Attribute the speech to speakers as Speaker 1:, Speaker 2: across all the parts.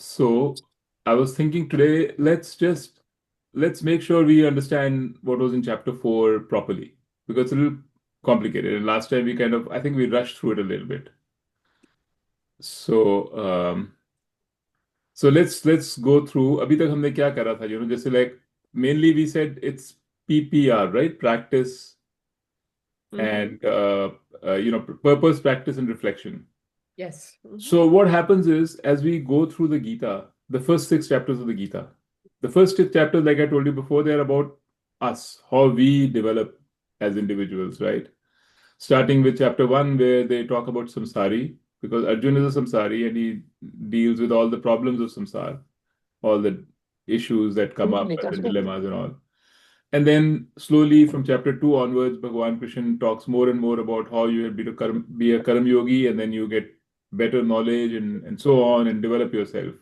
Speaker 1: So I was thinking today, let's make sure we understand what was in chapter 4 properly because it's a little complicated. And last time we I think we rushed through it a little bit. So let's go through. अभी तक हमने क्या करा था? जैसे like mainly we said it's PPR, right? Practice
Speaker 2: Mm-hmm.
Speaker 1: and purpose, practice, and reflection.
Speaker 2: Yes. Mm-hmm.
Speaker 1: So what happens is, as we go through the Gita, the first 6 chapters of the Gita, the first 6 chapters, like I told you before, they're about us, how we develop as individuals, right? Starting with chapter 1, where they talk about samsari, because Arjun is a samsari and he deals with all the problems of samsara, all the issues that come up and the dilemmas and all. And then slowly from chapter 2 onwards, Bhagavan Krishna talks more and more about how you have be a Karam Yogi, and then you get better knowledge and so on and develop yourself.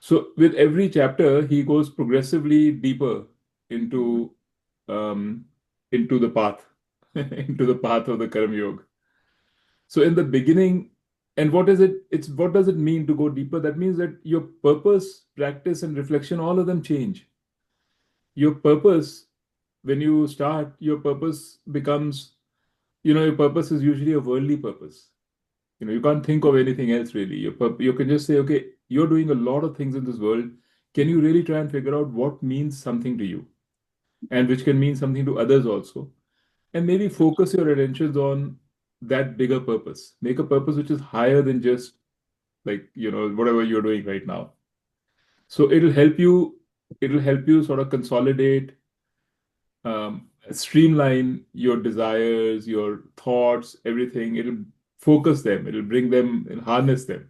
Speaker 1: So with every chapter, he goes progressively deeper into um, into the path, into the path of the Karam Yoga. So in the beginning, and what is it? It's what does it mean to go deeper? That means that your purpose, practice, and reflection, all of them change. Your purpose, when you start, your purpose becomes, your purpose is usually a worldly purpose. You can't think of anything else really. You can just say, okay, you're doing a lot of things in this world. Can you really try and figure out what means something to you and which can mean something to others also? And maybe focus your attentions on that bigger purpose. Make a purpose which is higher than just like, whatever you're doing right now. So it'll help you sort of consolidate, streamline your desires, your thoughts, everything. It'll focus them, it'll bring them and harness them.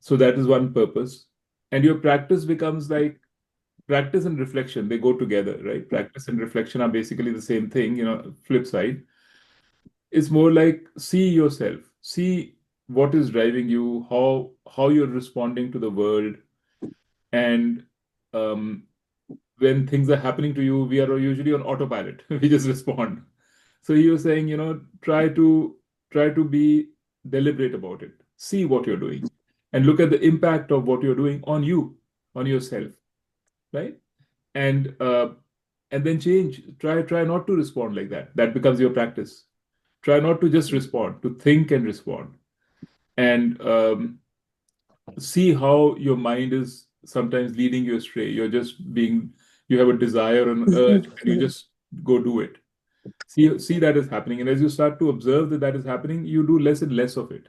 Speaker 1: So that is one purpose. And your practice becomes like practice and reflection, they go together, right? Practice and reflection are basically the same thing, flip side. It's more like see yourself, see what is driving you, how you're responding to the world. And um, when things are happening to you, we are usually on autopilot. We just respond. So he was saying, try to be deliberate about it. See what you're doing and look at the impact of what you're doing on you, on yourself, right? And then change. Try not to respond like that. That becomes your practice. Try not to just respond, to think and respond. And see how your mind is sometimes leading you astray. You have a desire and urge, and you just go do it. See that is happening, and as you start to observe that is happening, you do less and less of it.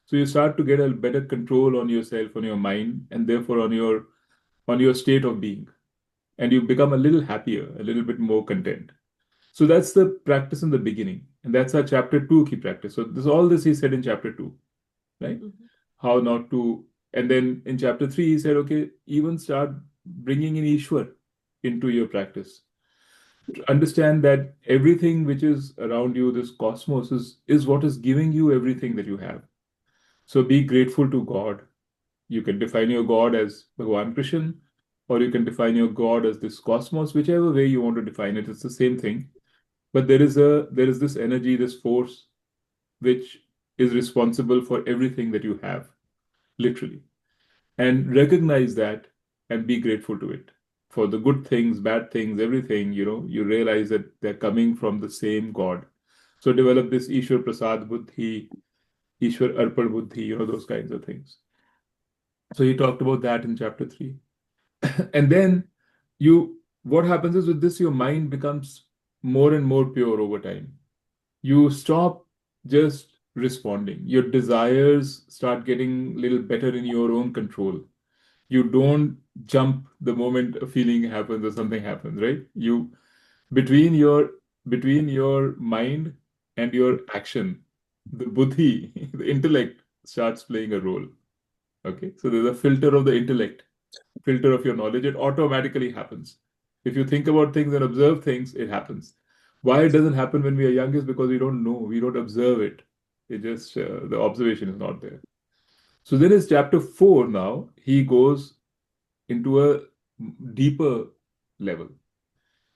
Speaker 1: So you start to get a better control on yourself, on your mind, and therefore on your state of being, and you become a little happier, a little bit more content. So that's the practice in the beginning, and that's our chapter 2 key practice. So this he said in chapter 2, right?
Speaker 2: Mm-hmm.
Speaker 1: How not to. And then in chapter 3 he said, okay, even start bringing in Ishwar into your practice. Understand that everything which is around you, this cosmos, is what is giving you everything that you have. So be grateful to God. You can define your God as Bhagavan Krishna, or you can define your God as this cosmos, whichever way you want to define it, it's the same thing. But there is this energy, this force, which is responsible for everything that you have, literally. And recognize that and be grateful to it for the good things, bad things, everything. You realize that they're coming from the same God. So develop this Ishwar Prasad Buddhi, Ishwar Arpan Buddhi, those kinds of things. So he talked about that in chapter 3. And then what happens is with this, your mind becomes more and more pure over time. You stop just responding. Your desires start getting a little better in your own control. You don't jump the moment a feeling happens or something happens, right? Between your between your mind and your action, the buddhi, the intellect starts playing a role. Okay, so there's a filter of the intellect, filter of your knowledge. It automatically happens. If you think about things and observe things, it happens. Why it doesn't happen when we are young is because we don't know, we don't observe it. It just the observation is not there. So then is chapter 4. Now he goes into a deeper level.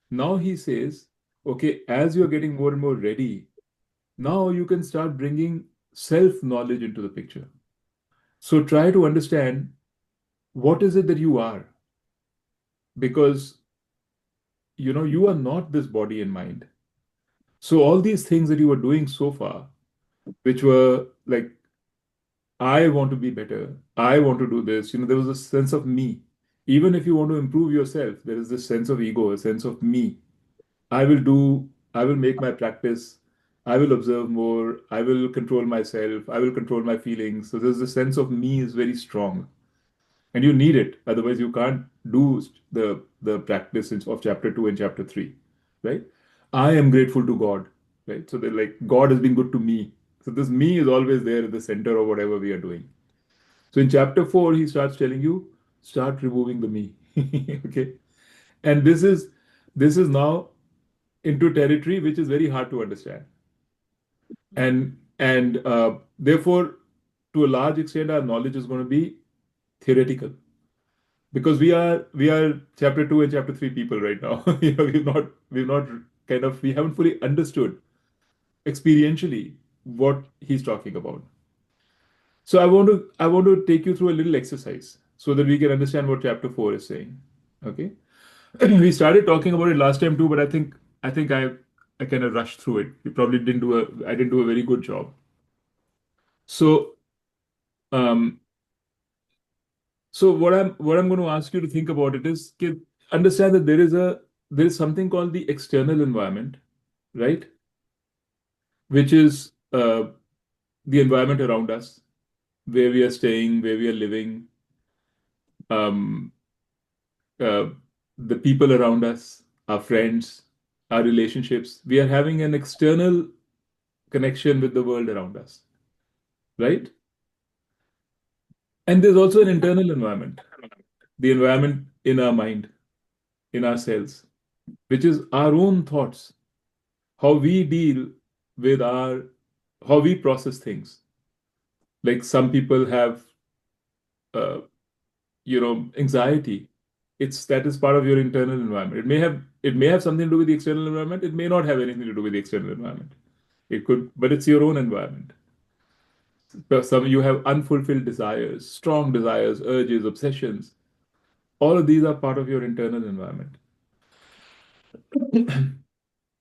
Speaker 1: Now he says, okay, as you're getting more and more ready, now you can start bringing self knowledge into the picture. So try to understand what is it that you are, because you are not this body and mind. So all these things that you were doing so far, which were like, I want to be better, I want to do this, there was a sense of me. Even if you want to improve yourself, there is this sense of ego, a sense of me. I will do, I will make my practice, I will observe more, I will control myself, I will control my feelings. So there's the sense of me is very strong. And you need it. Otherwise, you can't do the practice of chapter 2 and chapter 3, right? I am grateful to God, right? So they're like, God has been good to me. So this me is always there at the center of whatever we are doing. So in chapter 4, he starts telling you, start removing the me. Okay. And this is now into territory which is very hard to understand. And therefore, to a large extent, our knowledge is going to be theoretical, because we are chapter 2 and chapter 3 people right now. We've not kind of, we haven't fully understood experientially what he's talking about. So I want to take you through a little exercise so that we can understand what chapter 4 is saying. Okay. We started talking about it last time too, but I think I kind of rushed through it. We probably didn't do a I didn't do a very good job. So um so what I'm going to ask you to think about it is, understand that there is something called the external environment, right? Which is the environment around us, where we are staying, where we are living, um, uh, the people around us, our friends, our relationships. We are having an external connection with the world around us, right? And there's also an internal environment, the environment in our mind, in our cells, which is our own thoughts, how we deal with how we process things. Like some people have, uh, anxiety. That is part of your internal environment. It may have something to do with the external environment. It may not have anything to do with the external environment. It could, but it's your own environment. But some you have unfulfilled desires, strong desires, urges, obsessions. All of these are part of your internal environment.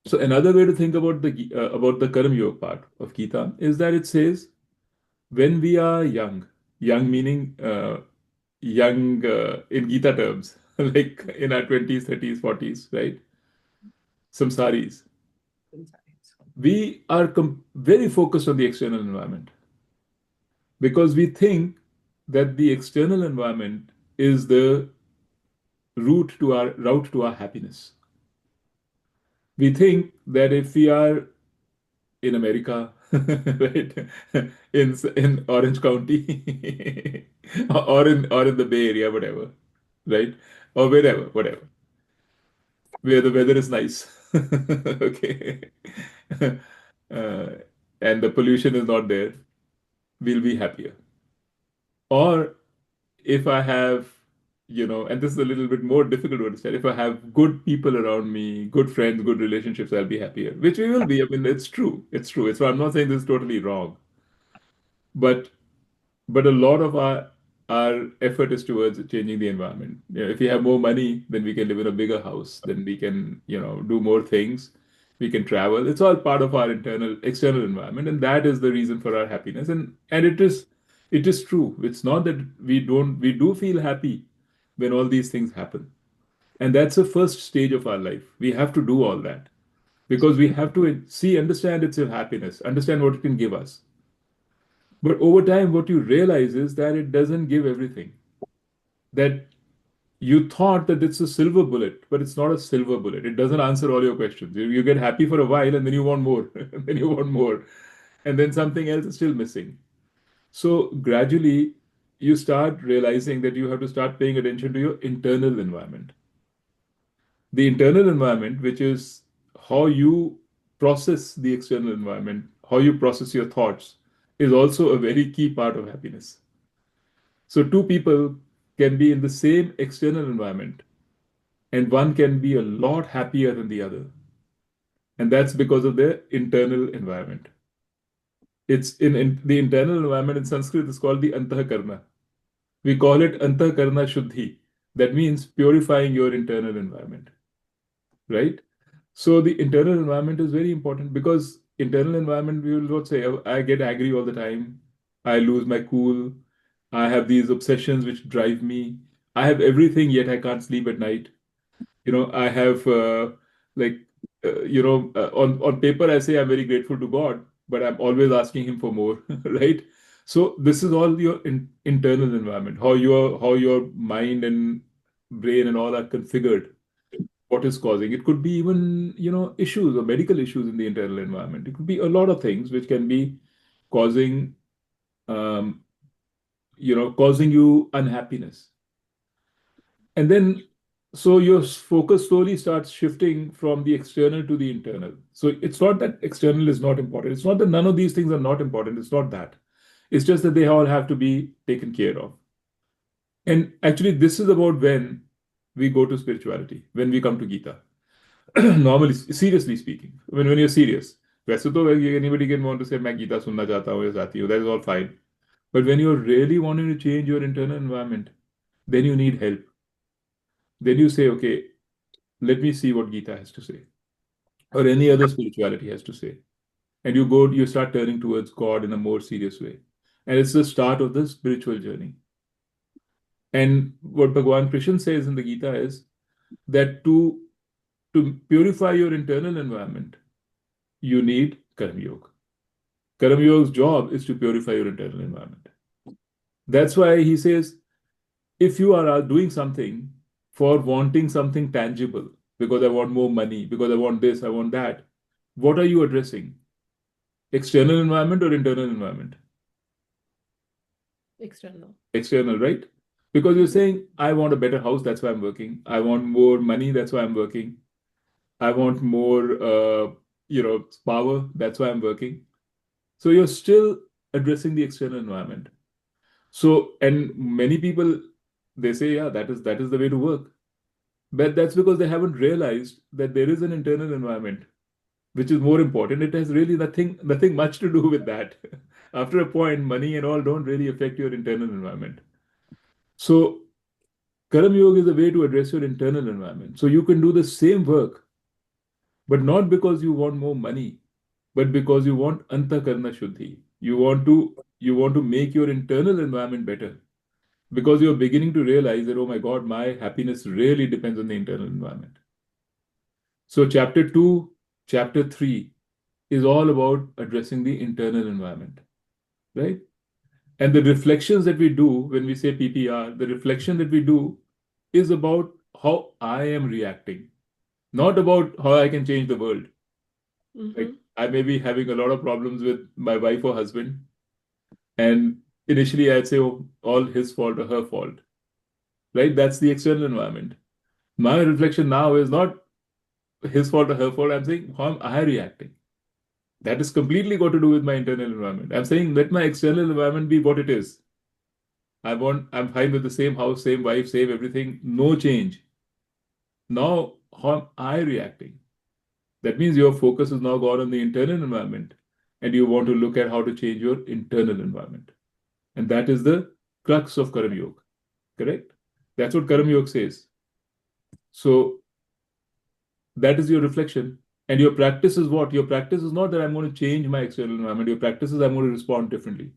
Speaker 1: So another way to think about the Karma Yoga part of Gita is that it says, when we are young, young meaning young in Gita terms, like in our 20s, 30s, 40s, right? Samsaris. We are very focused on the external environment, because we think that the external environment is the route to our happiness. We think that if we are in America, right, in Orange County, or in the Bay Area, whatever, right, or wherever, whatever, where the weather is nice, okay, uh, and the pollution is not there, we'll be happier. Or if I have, and this is a little bit more difficult to understand, if I have good people around me, good friends, good relationships, I'll be happier, which we will be. I mean, it's true. It's true. So I'm not saying this is totally wrong, but a lot of our effort is towards changing the environment. If we have more money, then we can live in a bigger house, then we can, do more things, we can travel. It's all part of our external environment, and that is the reason for our happiness. And it is true. It's not that we do feel happy when all these things happen. And that's the first stage of our life. We have to do all that, because we have to understand its happiness, understand what it can give us. But over time, what you realize is that it doesn't give everything. That you thought that it's a silver bullet, but it's not a silver bullet. It doesn't answer all your questions. You get happy for a while, and then you want more, and then you want more, and then something else is still missing. So gradually, you start realizing that you have to start paying attention to your internal environment. The internal environment, which is how you process the external environment, how you process your thoughts, is also a very key part of happiness. So two people can be in the same external environment, and one can be a lot happier than the other. And that's because of their internal environment. It's in the internal environment in Sanskrit is called the Antahkarna. We call it Antahkarna Shuddhi. That means purifying your internal environment, right? So the internal environment is very important because internal environment, we will not say, "Oh, I get angry all the time. I lose my cool. I have these obsessions which drive me. I have everything, yet I can't sleep at night. I have like on paper I say I'm very grateful to God, but I'm always asking him for more, right? So this is all your internal environment, how your mind and brain and all are configured. What is causing it could be even issues or medical issues in the internal environment. It could be a lot of things which can be causing um, causing you unhappiness. And then, so your focus slowly starts shifting from the external to the internal. So it's not that external is not important. It's not that none of these things are not important. It's not that. It's just that they all have to be taken care of. And actually, this is about when we go to spirituality, when we come to Gita. Normally, seriously speaking, when you're serious, वैसे तो anybody can want to say मैं गीता सुनना चाहता हूँ या चाहती हूँ, that is all fine. But when you're really wanting to change your internal environment, then you need help. Then you say, okay, let me see what Gita has to say, or any other spirituality has to say. And you start turning towards God in a more serious way. And it's the start of the spiritual journey. And what Bhagavan Krishna says in the Gita is that to purify your internal environment, you need Karma Yoga. Karma Yoga's job is to purify your internal environment. That's why he says, if you are doing something for wanting something tangible, because I want more money, because I want this, I want that, what are you addressing? External environment or internal environment?
Speaker 2: External.
Speaker 1: External, right? Because you're saying, I want a better house, that's why I'm working. I want more money, that's why I'm working. I want more, power, that's why I'm working. So you're still addressing the external environment. So, and many people, they say, yeah, that is the way to work. But that's because they haven't realized that there is an internal environment which is more important. It has really nothing much to do with that. After a point, money and all don't really affect your internal environment. So Karma Yoga is a way to address your internal environment. So you can do the same work, but not because you want more money, but because you want Antakarna Shuddhi. You want to make your internal environment better. Because you're beginning to realize that, oh my God, my happiness really depends on the internal environment. So chapter 2, chapter 3 is all about addressing the internal environment, right? And the reflections that we do when we say PPR, the reflection that we do is about how I am reacting, not about how I can change the world. Like I may be having a lot of problems with my wife or husband, and initially I'd say, oh, all his fault or her fault, right? That's the external environment. My reflection now is not his fault or her fault. I'm saying, how am I reacting? That is completely got to do with my internal environment. I'm saying, let my external environment be what it is. I'm fine with the same house, same wife, same everything, no change. Now, how am I reacting? That means your focus is now gone on the internal environment, and you want to look at how to change your internal environment. And that is the crux of Karma Yoga, correct? That's what Karma Yoga says. So that is your reflection. And your practice is what? Your practice is not that I'm going to change my external environment. Your practice is I'm going to respond differently.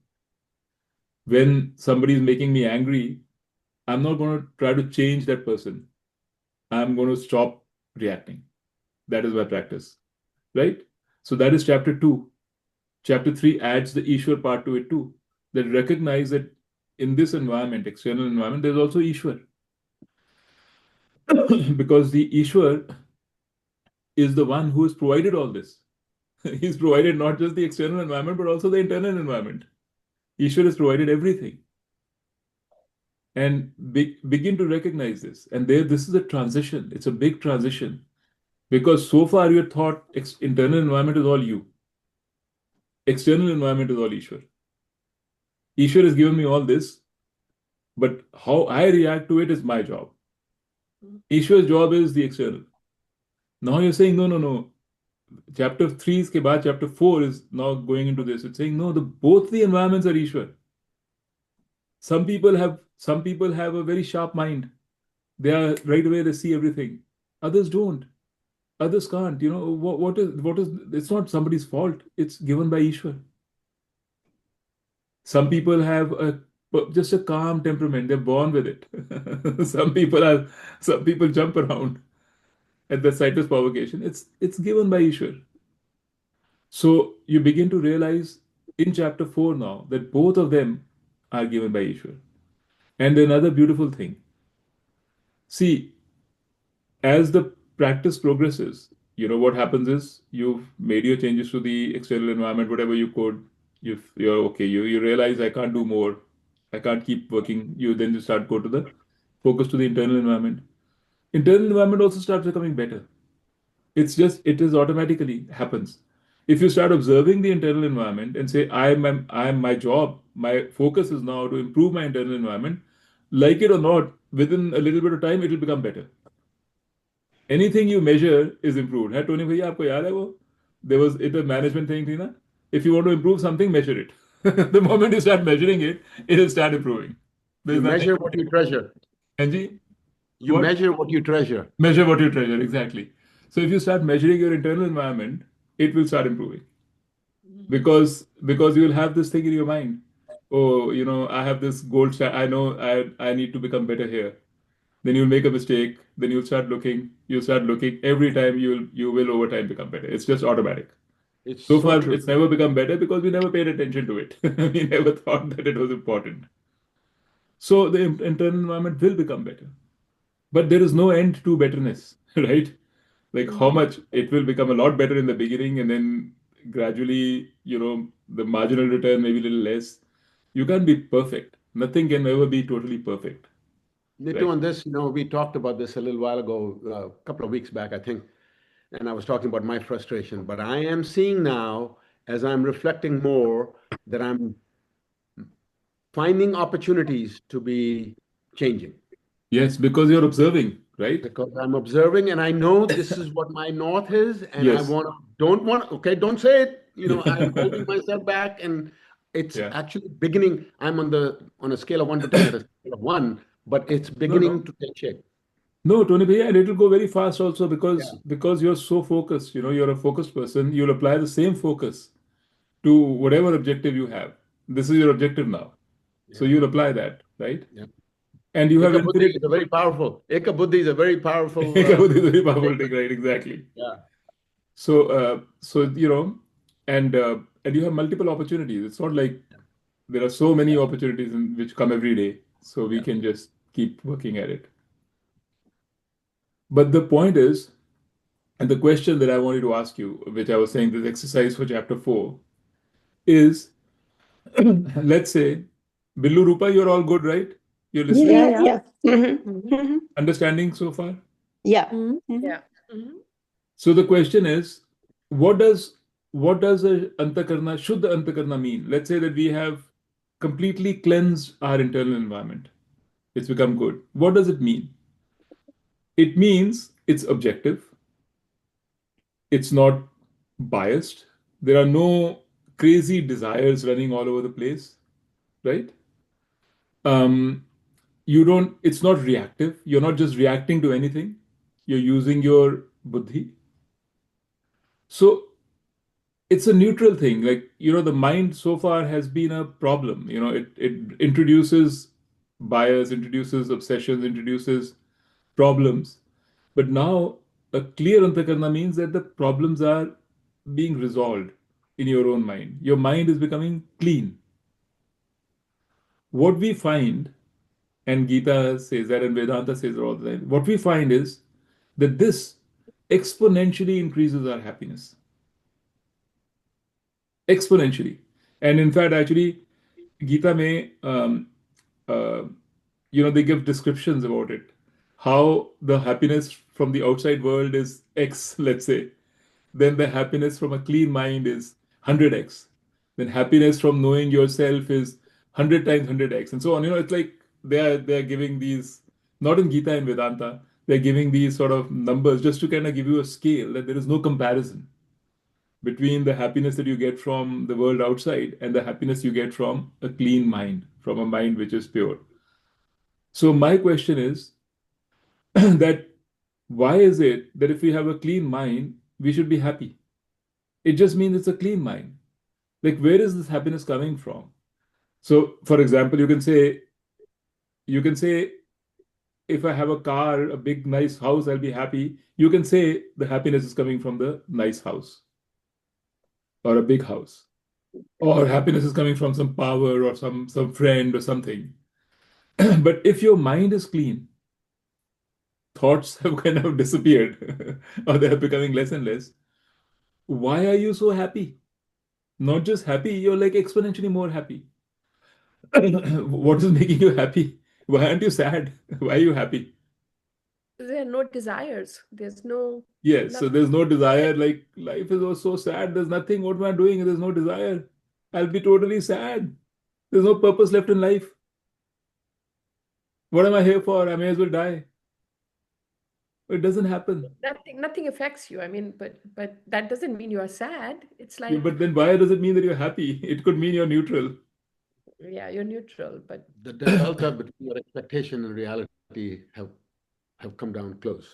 Speaker 1: When somebody is making me angry, I'm not going to try to change that person. I'm going to stop reacting. That is my practice, right? So that is chapter 2. Chapter 3 adds the Ishwar part to it too. That recognize that in this environment, external environment, there's also Ishwar. Because the Ishwar is the one who has provided all this. He's provided not just the external environment, but also the internal environment. Ishwar has provided everything. And begin to recognize this. And this is a transition. It's a big transition. Because so far you thought internal environment is all you. External environment is all Ishwar. Ishwar has given me all this, but how I react to it is my job. Ishwar's job is the external. Now you're saying, no, no, no. chapter 3 ke baad, chapter 4 is now going into this. It's saying, no, both the environments are Ishwar. Some people have a very sharp mind. They are right away, they see everything. Others don't. Others can't. What is it's not somebody's fault. It's given by Ishwar. Some people have just a calm temperament. They're born with it. Some people jump around at the slightest provocation. It's given by Ishwar. So you begin to realize in chapter 4 now that both of them are given by Ishwar. And another beautiful thing. See, as the practice progresses, what happens is you've made your changes to the external environment, whatever you could. You're okay. You realize I can't do more. I can't keep working. You then you start go to the focus to the internal environment. Internal environment also starts becoming better. It's just it is automatically happens. If you start observing the internal environment and say I am my job, my focus is now to improve my internal environment, like it or not, within a little bit of time it will become better. Anything you measure is improved. है Tony भैया आपको याद है वो there was it a management thing थी ना, if you want to improve something measure it. The moment you start measuring it will start improving.
Speaker 3: You
Speaker 1: There's nothing.
Speaker 3: measure what you treasure.
Speaker 1: Anji,
Speaker 3: You
Speaker 1: what?
Speaker 3: measure what you treasure.
Speaker 1: Measure what you treasure, exactly. So if you start measuring your internal environment, it will start improving because you will have this thing in your mind. Oh, I have this I know I need to become better here. Then you'll make a mistake. Then you'll start looking every time you will over time become better. It's just automatic.
Speaker 3: It's
Speaker 1: So
Speaker 3: so
Speaker 1: far
Speaker 3: true.
Speaker 1: it's never become better because we never paid attention to it. We never thought that it was important. So the internal environment will become better, but there is no end to betterness. Right? Like how much it will become a lot better in the beginning, and then gradually, the marginal return maybe a little less. You can't be perfect. Nothing can ever be totally perfect.
Speaker 3: Nitu,
Speaker 1: Right?
Speaker 3: on this, we talked about this a little while ago, a couple of weeks back, I think, and I was talking about my frustration. But I am seeing now, as I'm reflecting more, that I'm finding opportunities to be changing
Speaker 1: Yes, because you're observing, right?
Speaker 3: because I'm observing and I know this is what my north is, and I
Speaker 1: Yes.
Speaker 3: don't want, okay, don't say it. I'm holding
Speaker 1: Yeah.
Speaker 3: myself back, and it's
Speaker 1: Yeah.
Speaker 3: actually beginning. I'm on a scale of 1 to 10 at a scale of 1, but it's
Speaker 1: No,
Speaker 3: beginning
Speaker 1: no.
Speaker 3: to take shape.
Speaker 1: No, Tony Bhaiya, and it'll go very fast also
Speaker 3: Yeah.
Speaker 1: because you're so focused, you're a focused person, you'll apply the same focus to whatever objective you have. This is your objective now. So
Speaker 3: Yeah.
Speaker 1: you'll apply that, right?
Speaker 3: Yeah.
Speaker 1: And you have
Speaker 3: Eka buddhi
Speaker 1: infinite.
Speaker 3: is a very powerful. Eka buddhi is a very powerful.
Speaker 1: Ekabudhi is a very powerful thing, right? Exactly.
Speaker 3: Yeah.
Speaker 1: So and you have multiple opportunities. It's not like there are so many opportunities which come every day, so we
Speaker 3: Yeah.
Speaker 1: can just keep working at it. But the point is, and the question that I wanted to ask you, which I was saying, this exercise for chapter 4, is let's say, Billu Rupa, you're all good, right? You're listening?
Speaker 4: Yeah, yeah.
Speaker 1: Understanding so far?
Speaker 4: Yeah.
Speaker 2: Yeah.
Speaker 1: So the question is, what does a antakarna, Shuddha antakarna mean? Let's say that we have completely cleansed our internal environment. It's become good. What does it mean? It means it's objective. It's not biased. There are no crazy desires running all over the place, right? Um, you don't. It's not reactive. You're not just reacting to anything. You're using your buddhi. So it's a neutral thing. Like, the mind so far has been a problem. It introduces bias, introduces obsessions, introduces problems. But now a clear antakarna means that the problems are being resolved in your own mind. Your mind is becoming clean. What we find, and Gita says that, and Vedanta says it all the time, what we find is that this exponentially increases our happiness. Exponentially. And in fact, actually, Gita may, uh, they give descriptions about it. How the happiness from the outside world is X, let's say. Then the happiness from a clean mind is 100x. Then happiness from knowing yourself is 100 times 100x, and so on. It's like they're giving these, not in Gita and Vedanta, they're giving these sort of numbers just to kind of give you a scale that there is no comparison. between the happiness that you get from the world outside and the happiness you get from a clean mind, from a mind which is pure. So my question is that why is it that if we have a clean mind, we should be happy? It just means it's a clean mind. Like, where is this happiness coming from? So, for example, you can say, if I have a car, a big, nice house, I'll be happy. You can say the happiness is coming from the nice house or a big house, or happiness is coming from some power or some friend or something. But if your mind is clean, thoughts have kind of disappeared or they're becoming less and less. Why are you so happy? Not just happy, you're like exponentially more happy. What is making you happy? Why aren't you sad? Why are you happy?
Speaker 2: There are no desires. There's no
Speaker 1: Yes, so there's no
Speaker 2: nothing.
Speaker 1: desire. Like, life is so sad. There's nothing. What am I doing? There's no desire. I'll be totally sad. There's no purpose left in life. What am I here for? I may as well die. It doesn't happen.
Speaker 2: Nothing affects you. I mean, but that doesn't mean you are sad. It's
Speaker 1: Yeah, but
Speaker 2: like,
Speaker 1: then why does it mean that you're happy? It could mean you're neutral.
Speaker 2: yeah, you're neutral, but
Speaker 3: The delta between your expectation and reality have come down close.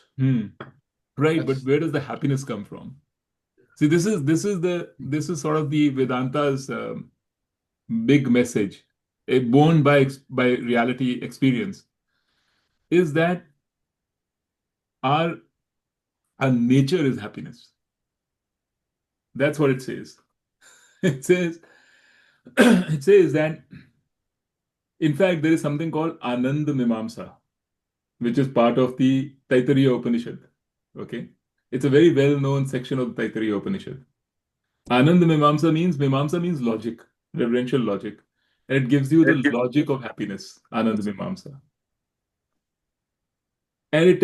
Speaker 1: Right, but
Speaker 3: That's
Speaker 1: where does the happiness come from? See, this is sort of the Vedanta's big message, born by reality experience, is that our our nature is happiness. That's what it says. It says it says that, in fact, there is something called Anand Mimamsa, which is part of the Taittiriya Upanishad. Okay, it's a very well-known section of the Taittiriya Upanishad. Anand Mimamsa means logic, reverential logic, and it gives you the logic of happiness. Anand Mimamsa. And it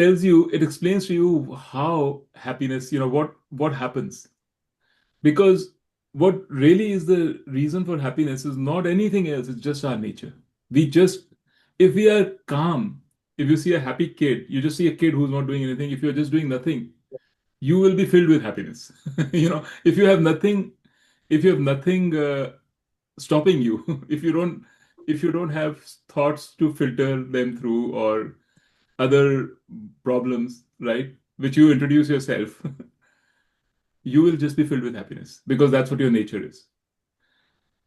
Speaker 1: explains to you how happiness, what happens. Because what really is the reason for happiness is not anything else, it's just our nature. If we are calm, if you see a happy kid, you just see a kid who's not doing anything, if you're just doing nothing, you will be filled with happiness. If you have nothing stopping you, if you don't have thoughts to filter them through, or other problems, right, which you introduce yourself, you will just be filled with happiness because that's what your nature is.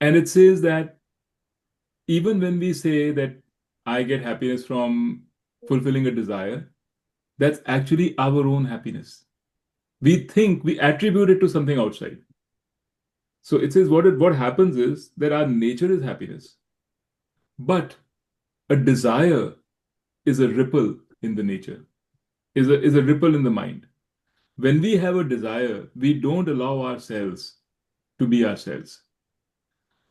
Speaker 1: And it says that even when we say that I get happiness from fulfilling a desire, that's actually our own happiness. We attribute it to something outside. So it says what happens is that our nature is happiness, but a desire is a ripple in the nature, is a ripple in the mind. When we have a desire, we don't allow ourselves to be ourselves,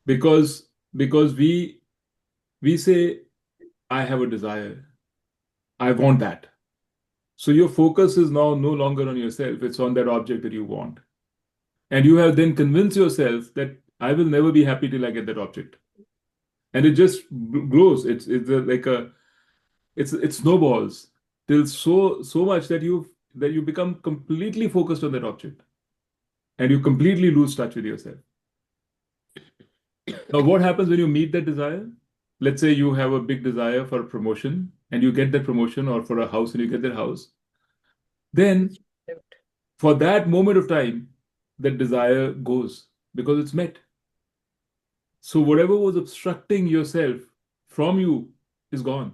Speaker 1: because we say, I have a desire, I want that. So your focus is now no longer on yourself, it's on that object that you want. And you have then convinced yourself that I will never be happy till I get that object. And it just grows. It snowballs till so much that you become completely focused on that object, and you completely lose touch with yourself. Now, what happens when you meet that desire? Let's say you have a big desire for a promotion and you get that promotion, or for a house and you get that house. Then, for that moment of time, that desire goes because it's met. So, whatever was obstructing yourself from you is gone.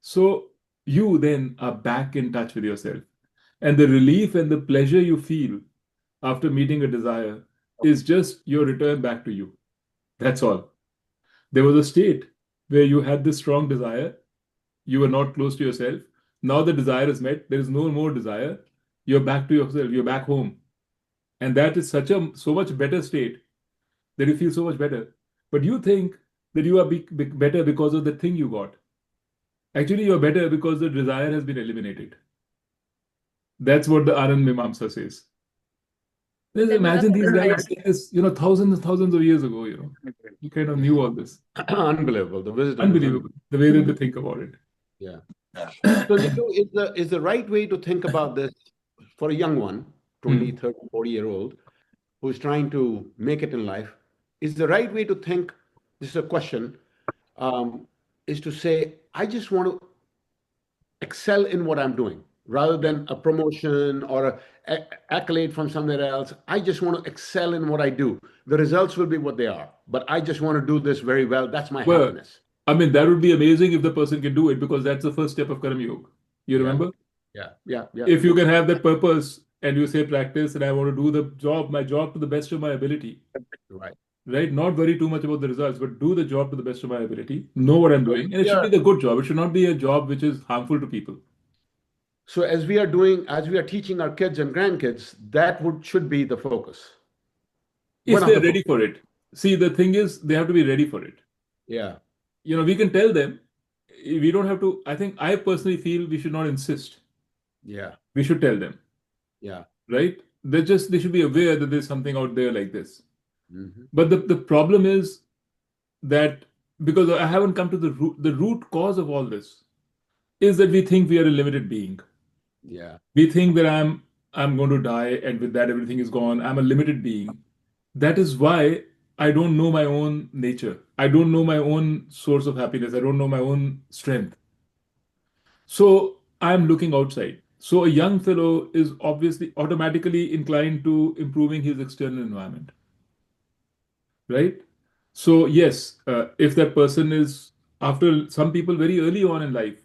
Speaker 1: So, you then are back in touch with yourself. And the relief and the pleasure you feel after meeting a desire is just your return back to you. That's all. There was a state where you had this strong desire, you were not close to yourself. Now the desire is met, there is no more desire. You're back to yourself, you're back home. And that is so much better state that you feel so much better. But you think that you are better because of the thing you got. Actually, you're better because the desire has been eliminated. That's what the Anand Mimamsa says. Just
Speaker 2: there was
Speaker 1: imagine
Speaker 2: nothing
Speaker 1: these
Speaker 2: like
Speaker 1: guys saying this, thousands and thousands of years ago. You kind of knew all this.
Speaker 3: unbelievable. The wisdom is
Speaker 1: Unbelievable, the way that they think about it.
Speaker 3: yeah. So, Jitu, is the right way to think about this for a young one 20, 30, 40-year-old who's trying to make it in life, is the right way to think? This is a question, is to say, I just want to excel in what I'm doing rather than a promotion or accolade from somewhere else. I just want to excel in what I do. The results will be what they are, but I just want to do this very well. That's my
Speaker 1: Well,
Speaker 3: happiness.
Speaker 1: I mean, that would be amazing if the person can do it, because that's the first step of Karma Yoga. You
Speaker 3: Yeah,
Speaker 1: remember?
Speaker 3: yeah, yeah, yeah.
Speaker 1: If you can have that purpose and you say practice and I want to do my job to the best of my ability,
Speaker 3: Right.
Speaker 1: right? Not worry too much about the results, but do the job to the best of my ability, know what I'm
Speaker 3: So
Speaker 1: doing, and it should
Speaker 3: yeah.
Speaker 1: be the good job. It should not be a job which is harmful to people.
Speaker 3: So as we are teaching our kids and grandkids, that would should be the focus. One
Speaker 1: If
Speaker 3: of
Speaker 1: they're
Speaker 3: the
Speaker 1: ready
Speaker 3: focus.
Speaker 1: for it. See, the thing is, they have to be ready for it.
Speaker 3: Yeah,
Speaker 1: We can tell them. We don't have to. I think I personally feel we should not insist.
Speaker 3: yeah,
Speaker 1: We should tell them,
Speaker 3: yeah.
Speaker 1: right? They should be aware that there's something out there like this.
Speaker 3: Hmm.
Speaker 1: But the problem is that, because I haven't come to the root cause of all this is that we think we are a limited being.
Speaker 3: Yeah,
Speaker 1: We think that I'm going to die, and with that everything is gone. I'm a limited being. That is why I don't know my own nature. I don't know my own source of happiness. I don't know my own strength. So I'm looking outside. So a young fellow is obviously automatically inclined to improving his external environment, right? So yes, if that person is, after some people very early on in life,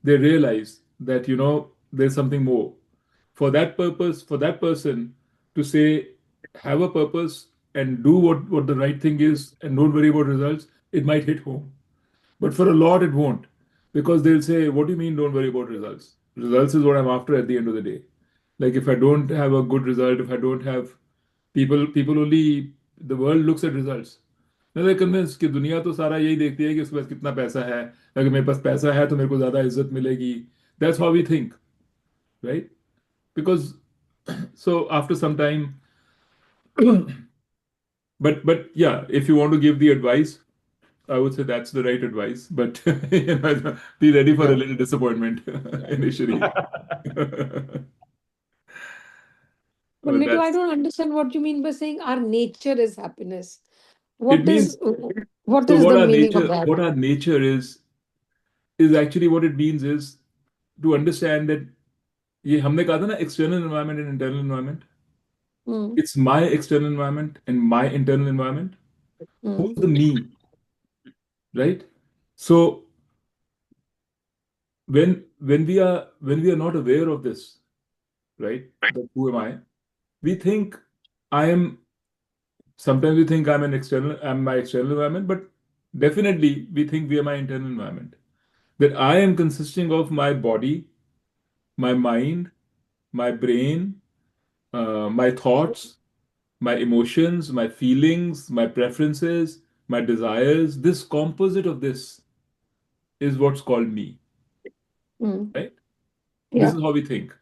Speaker 1: they realize that there's something more. For that purpose, for that person to say, have a purpose and do what the right thing is, and don't worry about results, it might hit home. But for a lot, it won't, because they'll say, "What do you mean, don't worry about results? Results is what I'm after at the end of the day. Like if I don't have a good result, if I don't have people only, the world looks at results. Now they're convinced कि दुनिया तो सारा यही देखती है कि उसके पास कितना पैसा है. अगर मेरे पास पैसा है तो मेरे को ज्यादा इज्जत मिलेगी. That's how we think, right? Because so after some time, but yeah, if you want to give the advice, I would say that's the right advice, but be ready for
Speaker 3: yeah.
Speaker 1: a little disappointment initially.
Speaker 2: But
Speaker 1: But
Speaker 2: Nitu, I
Speaker 1: that's
Speaker 2: don't understand what you mean by saying our nature is happiness.
Speaker 1: it
Speaker 2: What is
Speaker 1: means.
Speaker 2: what
Speaker 1: So
Speaker 2: is the meaning of that?
Speaker 1: what our nature is actually, what it means is to understand that ये हमने कहा था ना, external environment and internal environment.
Speaker 2: Hmm.
Speaker 1: It's my external environment and my internal environment.
Speaker 2: Hmm.
Speaker 1: Who's the me, right? So when we are not aware of this, right? That who am I? We think I am. Sometimes we think I'm my external environment, but definitely we think we are my internal environment. That I am consisting of my body, my mind, my brain, my thoughts, my emotions, my feelings, my preferences, my desires. This composite of this is what's called me,
Speaker 2: Hmm.
Speaker 1: right? This
Speaker 2: Yeah.
Speaker 1: is how we think.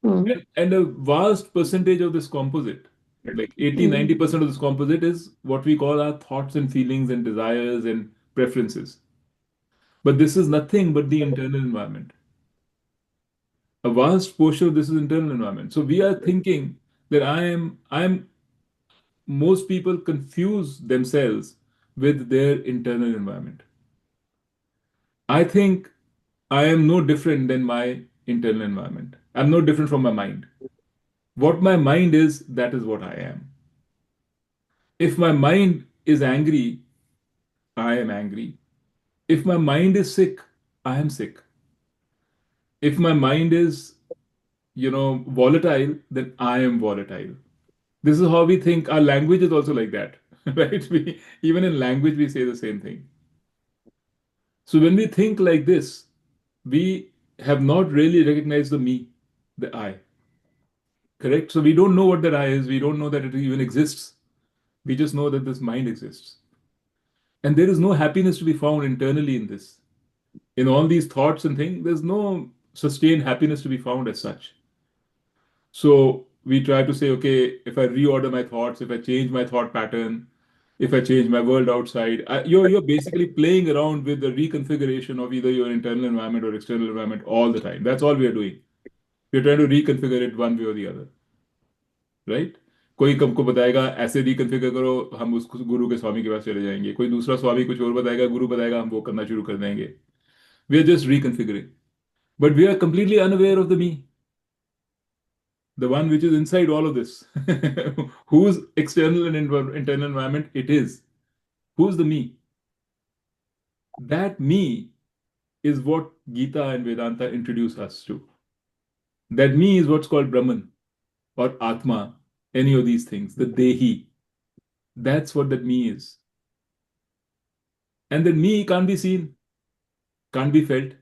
Speaker 2: Hmm.
Speaker 1: And a vast percentage of this composite, like 80,
Speaker 2: Hmm.
Speaker 1: 90% of this composite, is what we call our thoughts and feelings and desires and preferences. But this is nothing but the internal environment. A vast portion of this is internal environment. So we are thinking that most people confuse themselves with their internal environment. I think I am no different than my internal environment. I'm no different from my mind. What my mind is, that is what I am. If my mind is angry, I am angry. If my mind is sick, I am sick. If my mind is, volatile, then I am volatile. This is how we think. Our language is also like that, right? Even in language, we say the same thing. So when we think like this, we have not really recognized the me, the I, correct? So we don't know what that I is. We don't know that it even exists. We just know that this mind exists. And there is no happiness to be found internally in this. In all these thoughts and things, there's no sustained happiness to be found as such. So we try to say, okay, if I reorder my thoughts, if I change my thought pattern, if I change my world outside, you're basically playing around with the reconfiguration of either your internal environment or external environment all the time. That's all we are doing. We're trying to reconfigure it one way or the other. Right? कोई हमको बताएगा ऐसे रिकन्फिगर करो, हम उस गुरु के स्वामी के पास चले जाएंगे। कोई दूसरा स्वामी कुछ और बताएगा, गुरु बताएगा, हम वो करना शुरू कर देंगे। We are just reconfiguring, but we are completely unaware of the me, the one which is inside all of this. Whose external and internal environment it is? Who's the me? That me is what Gita and Vedanta introduce us to. That me is what's called Brahman or Atma, any of these things, the Dehi. That's what that me is. And that me can't be seen, can't be felt,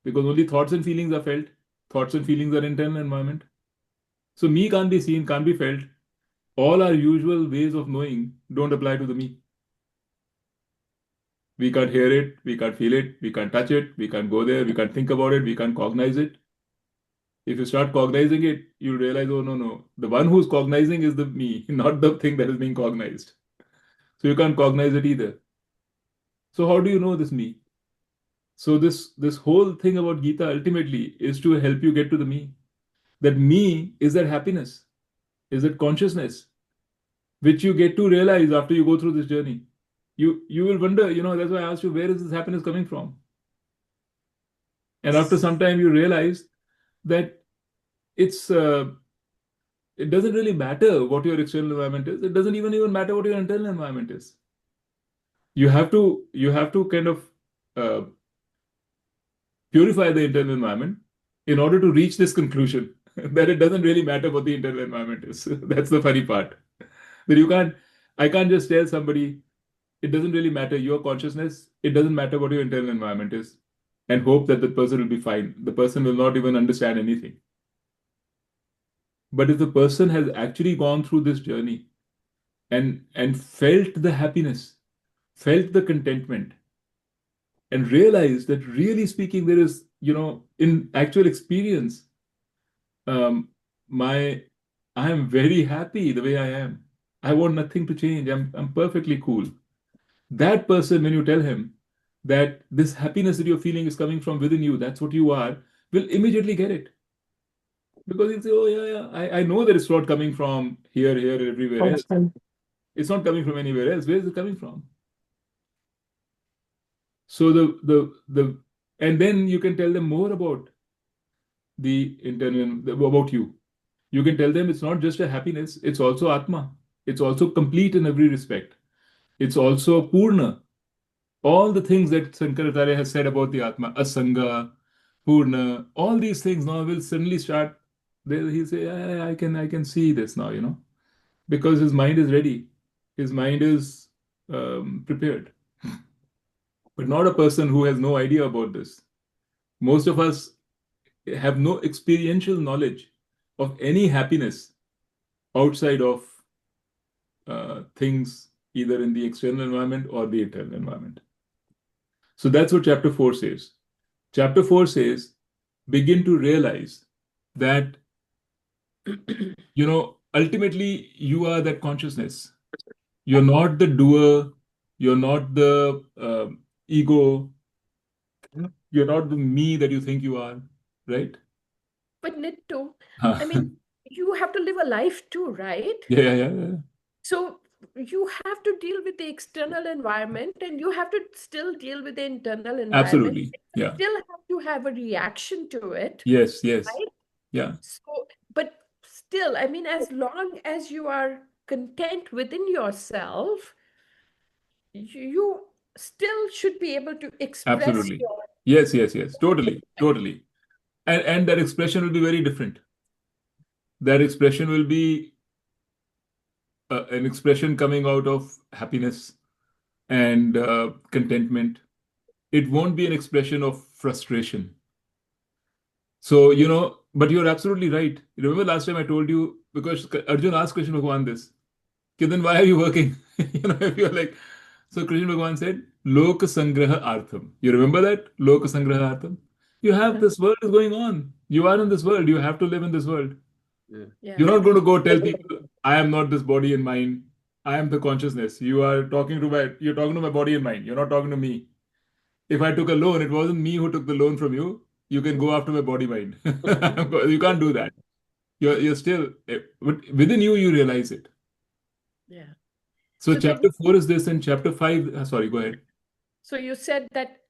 Speaker 1: because only thoughts and feelings are felt. Thoughts and feelings are internal environment. So me can't be seen, can't be felt. All our usual ways of knowing don't apply to the me. We can't hear it, we can't feel it, we can't touch it, we can't go there, we can't think about it, we can't cognize it. If you start cognizing it, you'll realize, oh, no, no, the one who's cognizing is the me, not the thing that is being cognized. So you can't cognize it either. So how do you know this me? So this whole thing about Gita ultimately is to help you get to the me. That me is that happiness, is that consciousness, which you get to realize after you go through this journey. You will wonder, that's why I asked you, where is this happiness coming from? And after some time, you realize that it's it doesn't really matter what your external environment is. It doesn't even matter what your internal environment is. You have to kind of uh, purify the internal environment in order to reach this conclusion that it doesn't really matter what the internal environment is. That's the funny part. That I can't just tell somebody it doesn't really matter your consciousness. It doesn't matter what your internal environment is, and hope that the person will be fine. The person will not even understand anything. But if the person has actually gone through this journey and felt the happiness, felt the contentment, and realized that really speaking, there is, in actual experience, um, my I am very happy the way I am. I want nothing to change. I'm perfectly cool. That person, when you tell him that this happiness that you're feeling is coming from within you, that's what you are, will immediately get it. Because he'll say, oh, yeah, yeah, I know that it's not coming from here, everywhere else.
Speaker 2: Awesome.
Speaker 1: It's not coming from anywhere else. Where is it coming from? So and then you can tell them more about the internal, about you. You can tell them it's not just a happiness, it's also Atma. It's also complete in every respect. It's also Purna. All the things that Shankaracharya has said about the Atma, Asanga, Purna, all these things now will suddenly start. He'll say, "Yeah, I can see this now, because his mind is ready. His mind is prepared. But not a person who has no idea about this. Most of us have no experiential knowledge of any happiness outside of things either in the external environment or the internal environment. So that's what chapter 4 says. Chapter 4 says, begin to realize that, ultimately you are that consciousness. You're not the doer, you're not the ego, you're not the me that you think you are, right?
Speaker 2: But Nitto,
Speaker 1: Huh.
Speaker 2: I mean, you have to live a life too, right?
Speaker 1: Yeah.
Speaker 2: So you have to deal with the external environment and you have to still deal with the internal environment.
Speaker 1: Absolutely.
Speaker 2: You
Speaker 1: Yeah.
Speaker 2: still have to have a reaction to it,
Speaker 1: Yes.
Speaker 2: right?
Speaker 1: Yeah.
Speaker 2: So, but still, I mean, as long as you are content within yourself, you still should be able to express
Speaker 1: Absolutely.
Speaker 2: your
Speaker 1: Yes. Totally. And that expression will be very different. That expression will be an expression coming out of happiness and contentment. It won't be an expression of frustration. So, but you're absolutely right. Remember last time I told you, because Arjun asked Krishna Bhagwan this, "Okay, then why are you working?" If you're like, so Krishna Bhagwan said, Lok Sangraha Artham. You remember that? Lok Sangraha Artham. You have this world is going on. You are in this world. You have to live in this world.
Speaker 3: Yeah.
Speaker 2: yeah.
Speaker 1: You're not going to go tell people, I am not this body and mind. I am the consciousness. You're talking to my body and mind. You're not talking to me. If I took a loan, it wasn't me who took the loan from you. You can go after my body mind. You can't do that. You're still, but within you, you realize it.
Speaker 2: Yeah.
Speaker 1: So
Speaker 2: So that
Speaker 1: chapter
Speaker 2: means,
Speaker 1: 4 is this, and chapter 5, sorry, go ahead.
Speaker 2: so you said that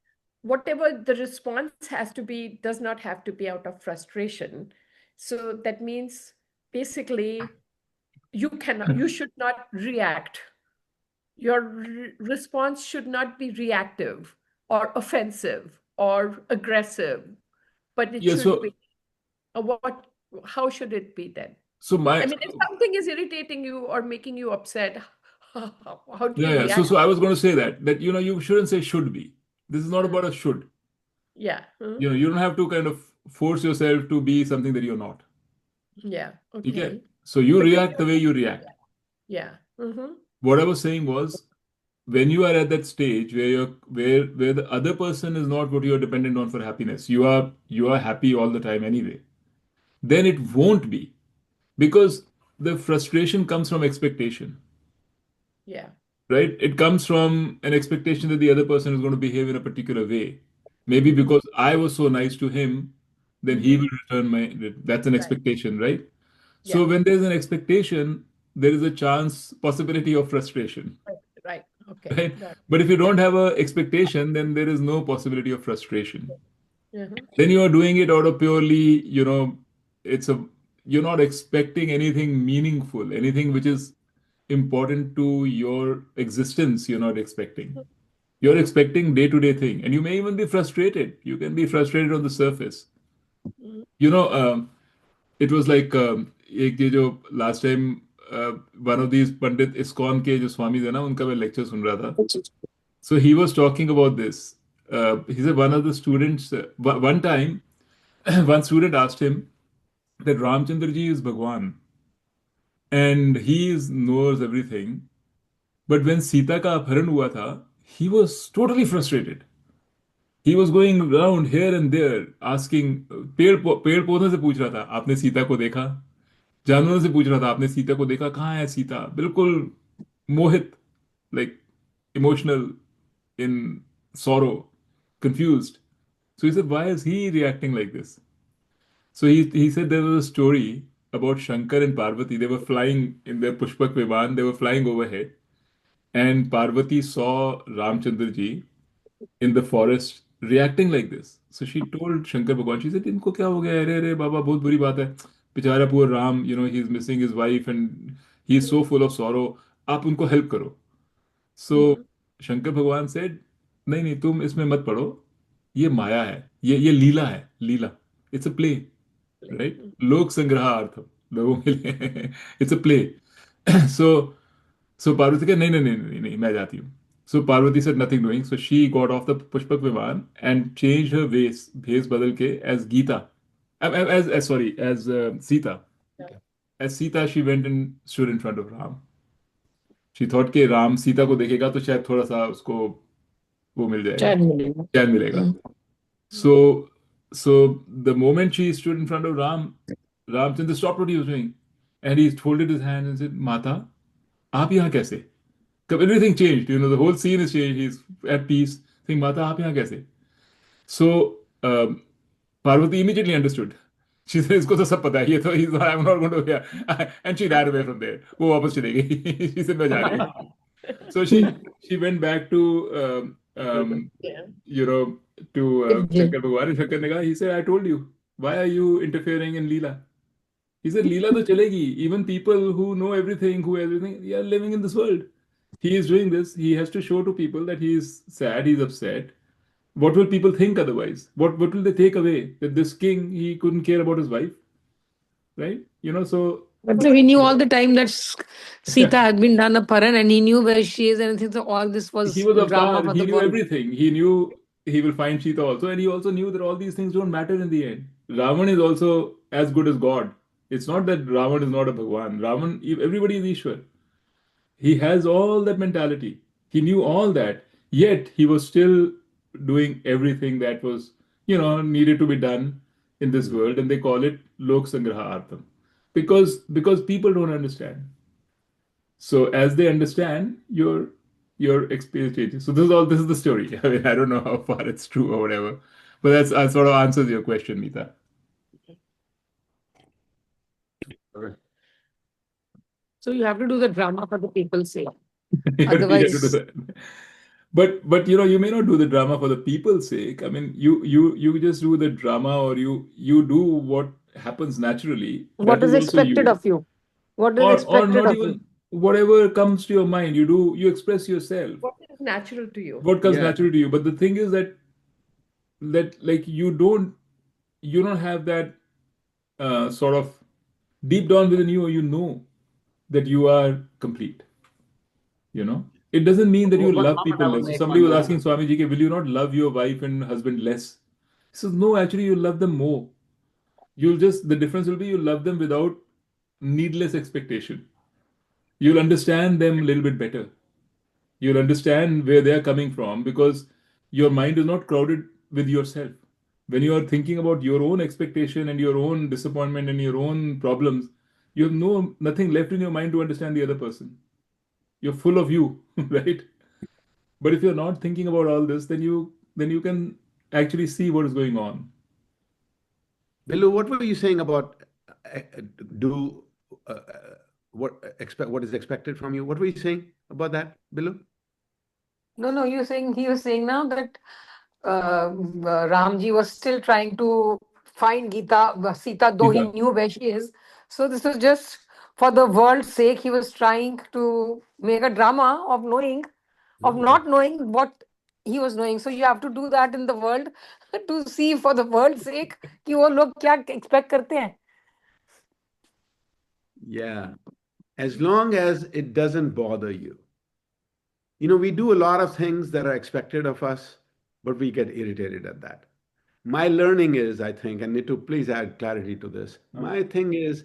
Speaker 2: whatever the response has to be does not have to be out of frustration. So that means basically you should not react. Your response should not be reactive or offensive or aggressive, but it
Speaker 1: Yeah,
Speaker 2: should
Speaker 1: so
Speaker 2: be what, how should it be then?
Speaker 1: so
Speaker 2: I
Speaker 1: my
Speaker 2: mean, if something is irritating you or making you upset, how do
Speaker 1: yeah,
Speaker 2: you
Speaker 1: yeah. So
Speaker 2: react?
Speaker 1: so I was going to say that you shouldn't say should be. This is not
Speaker 2: Uh,
Speaker 1: about a should.
Speaker 2: yeah.
Speaker 1: You don't have to kind of force yourself to be something that you're not.
Speaker 2: Yeah.
Speaker 1: Okay?
Speaker 2: Okay.
Speaker 1: So you
Speaker 2: But you
Speaker 1: react the way you react.
Speaker 2: yeah.
Speaker 1: What I was saying was when you are at that stage where where the other person is not what you're dependent on for happiness, you are happy all the time anyway, then it won't be. Because the frustration comes from expectation,
Speaker 2: Yeah.
Speaker 1: right? It comes from an expectation that the other person is going to behave in a particular way. Maybe
Speaker 2: Mm-hmm.
Speaker 1: because I was so nice to him, then he
Speaker 2: Mm-hmm.
Speaker 1: will return my. That's an
Speaker 2: Right.
Speaker 1: expectation, right?
Speaker 2: Yeah.
Speaker 1: So when there's an expectation, there is a chance, possibility of frustration,
Speaker 2: Right. Right. Okay.
Speaker 1: right?
Speaker 2: Got it.
Speaker 1: But if you
Speaker 2: Yeah.
Speaker 1: don't have a expectation, then there is no possibility of frustration.
Speaker 2: Mm-hmm.
Speaker 1: Then you are doing it out of purely, it's a you're not expecting anything meaningful, anything which is important to your existence. You're not expecting. You're expecting day-to-day thing, and you may even be frustrated. You can be frustrated on the surface.
Speaker 2: Mm-hmm.
Speaker 1: You know, it was like एक ये जो last time one of these Pandit ISKCON के जो स्वामी थे ना उनका मैं lecture सुन रहा था. So he was talking about this. He said one of the students one time one student asked him that Ramchandra ji is Bhagwan and knows everything. But when Sita का अपहरण हुआ था, he was totally frustrated. He was going around here and there asking पेड़ पौधों से पूछ रहा था आपने सीता को देखा जानवरों से पूछ रहा था आपने सीता को देखा कहाँ है सीता बिल्कुल मोहित like emotional in sorrow confused so he said why is he reacting like this so he said there was a story about Shankar and Parvati they were flying in their Pushpak Viman they were flying overhead and Parvati saw Ramchandra ji in the forest reacting like this. So she told Shankar Bhagwan, she said, इनको क्या हो गया? अरे अरे बाबा बहुत बुरी बात है. बेचारा poor Ram, he's missing his wife and he's so full of sorrow. आप उनको help करो. So
Speaker 2: Mm-hmm.
Speaker 1: Shankar Bhagwan said, नहीं नहीं तुम इसमें मत पड़ो. ये माया है. ये लीला है. लीला. It's a play, right? लोक संग्रहार्थम. लोगों के लिए. It's a play. So so Parvati said, नहीं नहीं नहीं नहीं नहीं मैं जाती हूँ. So Parvati said nothing doing. So she got off the Pushpak Viman and changed her भेस बदल के as Gita, as Sita. As Sita, she went and stood in front of Ram. She thought कि राम सीता को देखेगा तो शायद थोड़ा सा उसको वो मिल जाएगा,
Speaker 4: चैन मिलेगा।
Speaker 1: चैन मिलेगा. So so the moment she stood in front of Ramchandra stopped what he was doing and he folded his hands and said, Mata, आप यहाँ कैसे? Everything changed. The whole scene is changed. He's at peace. Saying, Mata, आप यहाँ कैसे? So Parvati immediately understood. She said, इसको तो सब पता है. ये तो I'm not going to. Yeah. And she ran away from there. वो वापस चली गई. She said, मैं जा रही हूँ. So she went back to
Speaker 2: Yeah.
Speaker 1: you know to Shankar Bhagwan. And Shankar ne kaha, he said, I told you. Why are you interfering in Leela? He said, Leela to chalegi. Even people who know everything, who everything, they are living in this world. He is doing this. He has to show to people that he is sad, he's upset. What will people think otherwise? What will they take away? That this king, he couldn't care about his wife, right? So
Speaker 4: But so he knew all the time that Sita had been done a paran and he knew where she is and everything. So all this
Speaker 1: he
Speaker 4: was
Speaker 1: was
Speaker 4: drama
Speaker 1: avatar.
Speaker 4: for
Speaker 1: He
Speaker 4: the
Speaker 1: knew
Speaker 4: world.
Speaker 1: everything. He knew he will find Sita also, and he also knew that all these things don't matter in the end. Ravan is also as good as God. It's not that Ravan is not a Bhagwan. Ravan, everybody is Ishwar. He has all that mentality. He knew all that. Yet he was still doing everything that was, needed to be done in this world, and they call it Lok Sangraha Artham. Because people don't understand. So as they understand, your experience changes. So this is the story. I mean, I don't know how far it's true or whatever, but that sort of answers your question, Meeta.
Speaker 4: So you have to do the drama for the people's sake.
Speaker 1: You have to do
Speaker 4: Otherwise,
Speaker 1: that. But you may not do the drama for the people's sake. I mean, you just do the drama, or you do what happens naturally.
Speaker 4: what
Speaker 1: That
Speaker 4: is
Speaker 1: is also
Speaker 4: expected
Speaker 1: you.
Speaker 4: of you? What is
Speaker 1: Or
Speaker 4: expected
Speaker 1: not
Speaker 4: of you?
Speaker 1: even whatever comes to your mind, you express yourself.
Speaker 2: What is natural to you?
Speaker 1: What comes
Speaker 3: Yeah.
Speaker 1: naturally to you. But the thing is that like you don't have that sort of deep down within you, you know that you are complete. It doesn't mean that you
Speaker 3: One
Speaker 1: love
Speaker 3: comment
Speaker 1: people
Speaker 3: I would
Speaker 1: less. So
Speaker 3: make
Speaker 1: somebody
Speaker 3: on
Speaker 1: was asking Swami Ji, will you not love your wife and husband less? He says, no, actually you love them more. The difference will be you love them without needless expectation. You'll understand them a little bit better. You'll understand where they're coming from because your mind is not crowded with yourself. When you are thinking about your own expectation and your own disappointment and your own problems, you have nothing left in your mind to understand the other person. You're full of you, right? But if you're not thinking about all this, then you can actually see what is going on.
Speaker 3: Billu, what were you saying about uh, do uh, uh, what is expected from you? What were you saying about that, Billu?
Speaker 4: No, he was saying now that Ramji was still trying to find Sita, though he
Speaker 1: Sita.
Speaker 4: knew where she is. So this was just for the world's sake. He was trying to make a drama of not knowing what he was knowing. So you have to do that in the world to see for the world's sake कि वो लोग क्या expect करते हैं.
Speaker 3: Yeah. As long as it doesn't bother you. We do a lot of things that are expected of us, but we get irritated at that. My learning is, I think, and Nitu, please add clarity to this. My thing is,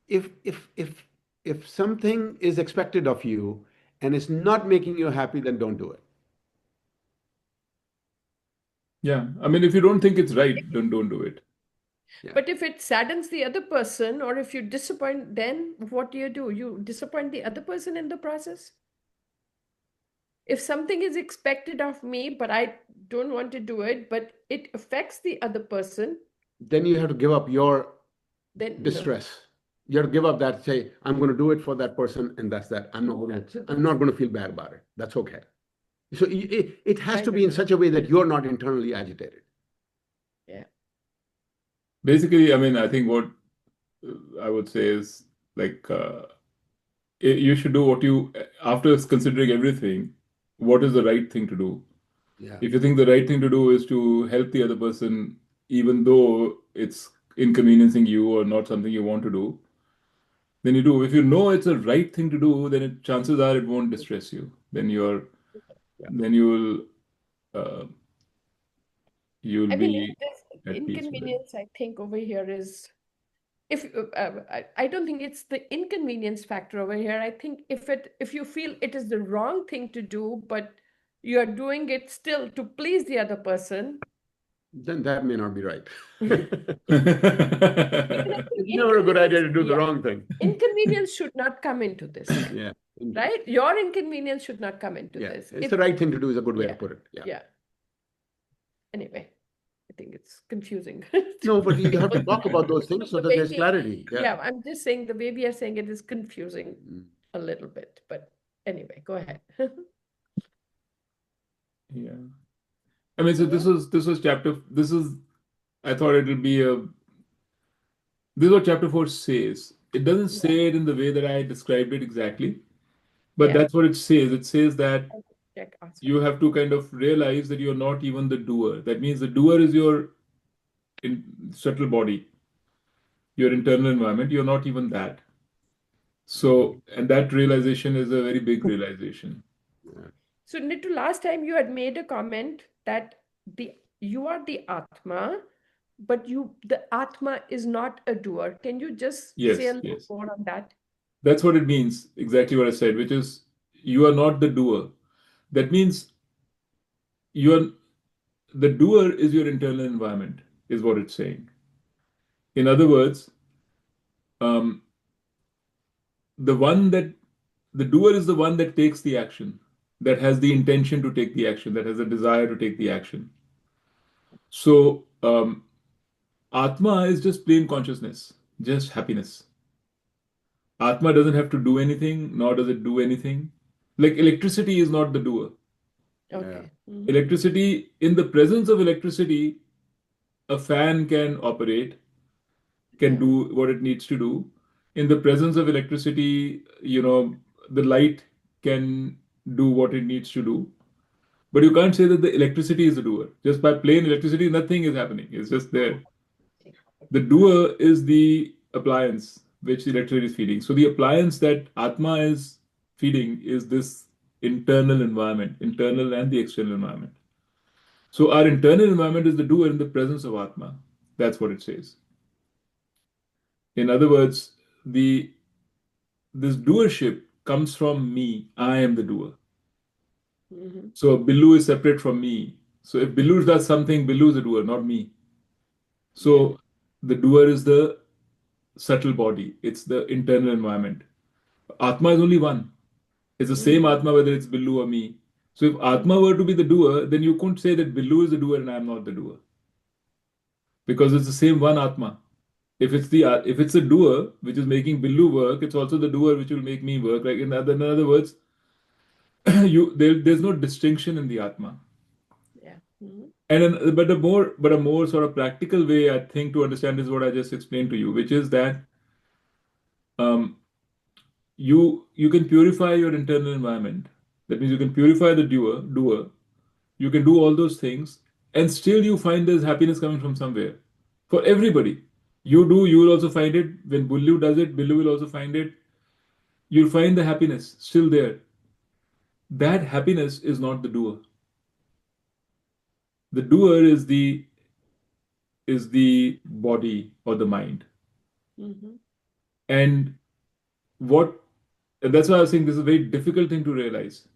Speaker 3: if if if if something is expected of you and it's not making you happy, then don't do it.
Speaker 1: Yeah. I mean, if you don't think it's right, then don't do it.
Speaker 3: Yeah.
Speaker 2: But if it saddens the other person, or if you disappoint, then what do? You disappoint the other person in the process? If something is expected of me, but I don't want to do it, but it affects the other person,
Speaker 3: Then you have to give up your
Speaker 2: then no.
Speaker 3: distress. You have to give up that, say, I'm going to do it for that person, and that's that. I'm not going to feel bad about it. That's okay. So it has to be in such a way that you're not internally agitated.
Speaker 2: Yeah.
Speaker 1: Basically, I mean, I think what I would say is like you should do after considering everything, what is the right thing to do?
Speaker 3: Yeah.
Speaker 1: If you think the right thing to do is to help the other person, even though it's inconveniencing you or not something you want to do, then you do. If you know it's a right thing to do, then chances are it won't distress you. Then uh, you'll
Speaker 2: I mean,
Speaker 1: be
Speaker 2: this
Speaker 1: at peace with it.
Speaker 2: inconvenience, I think, over here is if I don't think it's the inconvenience factor over here. I think if you feel it is the wrong thing to do, but you are doing it still to please the other person,
Speaker 3: Then that may not be right.
Speaker 2: even I think
Speaker 3: It's never a good idea to do the
Speaker 2: yeah,
Speaker 3: wrong thing.
Speaker 2: inconvenience should not come into this,
Speaker 3: Yeah.
Speaker 2: right? Your inconvenience should not come into
Speaker 3: Yeah.
Speaker 2: this.
Speaker 3: It's the right thing to do is a good way to
Speaker 2: Yeah,
Speaker 3: put it. Yeah.
Speaker 2: yeah. Anyway, I think it's confusing.
Speaker 3: No, but you have to talk about those things so that there's clarity.
Speaker 2: Yeah,
Speaker 3: Yeah.
Speaker 2: I'm just saying the way we are saying it is confusing
Speaker 3: Mm.
Speaker 2: a little bit. But anyway, go ahead.
Speaker 1: Yeah. I mean, so this was chapter. I thought it would be this is what chapter 4 says. It doesn't say it in the way that I described it exactly, but
Speaker 2: Yeah.
Speaker 1: that's what it says. It says that
Speaker 2: Check answer.
Speaker 1: you have to kind of realize that you're not even the doer. That means the doer is your subtle body, your internal environment. You're not even that. So, and that realization is a very big realization.
Speaker 2: So, Nitu, last time you had made a comment that you are the Atma, but the Atma is not a doer. Can you just say a
Speaker 1: Yes,
Speaker 2: little
Speaker 1: yes.
Speaker 2: more on that?
Speaker 1: That's what it means. Exactly what I said, which is you are not the doer. That means the doer is your internal environment, is what it's saying. In other words, um, the doer is the one that takes the action, that has the intention to take the action, that has a desire to take the action. So, Atma is just plain consciousness, just happiness. Atma doesn't have to do anything, nor does it do anything. Like electricity is not the doer.
Speaker 2: Okay.
Speaker 1: Electricity, in the presence of electricity, a fan can operate, can
Speaker 2: Yeah.
Speaker 1: do what it needs to do. In the presence of electricity, the light can do what it needs to do. But you can't say that the electricity is the doer. Just by plain electricity, nothing is happening. It's just there. The doer is the appliance which the electricity is feeding. So the appliance that Atma is feeding is this internal environment, internal and the external environment. So our internal environment is the doer in the presence of Atma. That's what it says. In other words, the this doership comes from me. I am the doer. So Billu is separate from me. So if Billu does something, Billu is the doer, not me. So the doer is the subtle body. It's the internal environment. Atma is only one. It's the same Atma whether it's Billu or me. So if Atma were to be the doer, then you couldn't say that Billu is the doer and I am not the doer. Because it's the same one Atma. If it's a doer which is making Billu work, it's also the doer which will make me work. Like in other words, there's no distinction in the Atma.
Speaker 2: Yeah.
Speaker 1: But a more sort of practical way I think to understand is what I just explained to you, which is that um, you can purify your internal environment. That means you can purify the doer. You can do all those things, and still you find there's happiness coming from somewhere. For everybody, you will also find it. When Bullu does it, Billu will also find it. You'll find the happiness still there. That happiness is not the doer. The doer is the body or the mind. And what and that's why I was saying this is a very difficult thing to realize.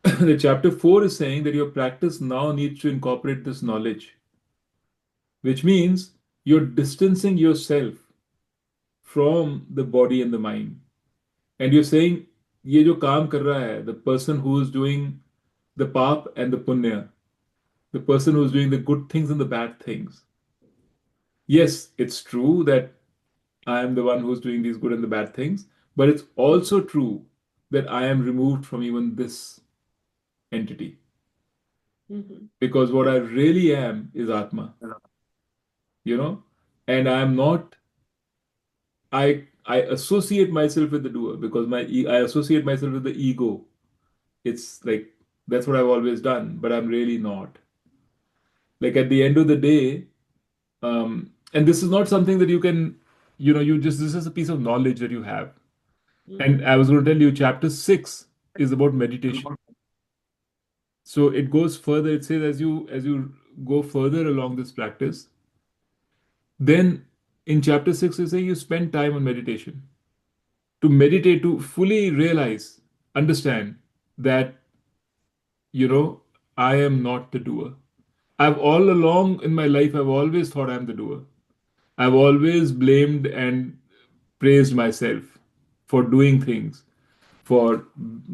Speaker 1: The chapter 4 is saying that your practice now needs to incorporate this knowledge, which means you're distancing yourself from the body and the mind. And you're saying, ये जो काम कर रहा है, the person who is doing the pap and the punya, the person who is doing the good things and the bad things. Yes, it's true that I am the one who's doing these good and the bad things, but it's also true that I am removed from even this entity. Because what I really am is Atma, you know, and I'm not, I associate myself with the doer because I associate myself with the ego. It's like that's what I've always done, but I'm really not. Like at the end of the day, and this is not something that you can, this is a piece of knowledge that you have. And I was going to tell you, chapter 6 is about meditation. So it goes further. It says as you go further along this practice, then in chapter 6 you say you spend time on meditation. To meditate, to fully realize, understand that, I am not the doer. I've all along in my life, I've always thought I'm the doer. I've always blamed and praised myself for doing things, for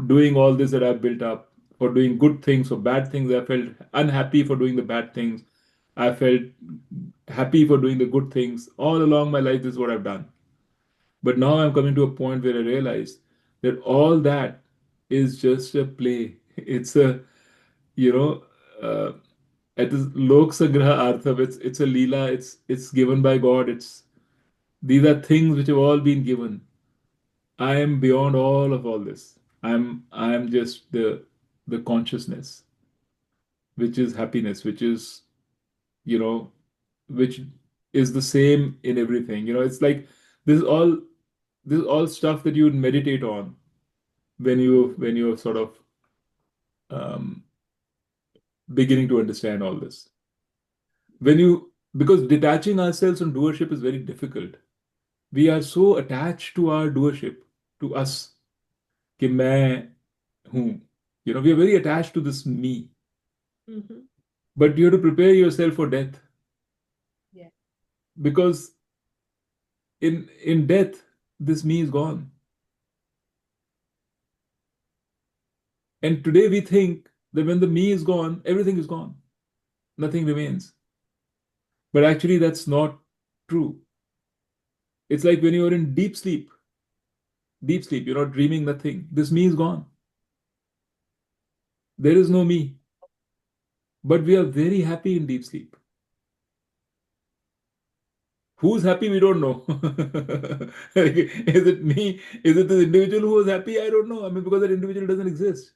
Speaker 1: doing all this that I've built up, for doing good things or bad things. I felt unhappy for doing the bad things. I felt happy for doing the good things. All along my life, this is what I've done. But now I'm coming to a point where I realize that all that is just a play. It's a, you know, uh, at this Lok Sangraha Arthav, it's a Leela, it's given by God. These are things which have all been given. I am beyond all this. I am just the consciousness, which is happiness, which is, you know, which is the same in everything. It's like this is all this is all stuff that you would meditate on when you're sort of um, beginning to understand all this. Because detaching ourselves from doership is very difficult. We are so attached to our doership, to us, कि मैं हूँ. We are very attached to this me. But you have to prepare yourself for death.
Speaker 2: Yeah.
Speaker 1: Because in death, this me is gone. And today we think that when the me is gone, everything is gone. Nothing remains. But actually, that's not true. It's like when you're in deep sleep. deep sleep, you're not dreaming nothing. This me is gone. There is no me. But we are very happy in deep sleep. Who's happy? We don't know. Is it me? Is it the individual who was happy? I don't know. I mean, because that individual doesn't exist.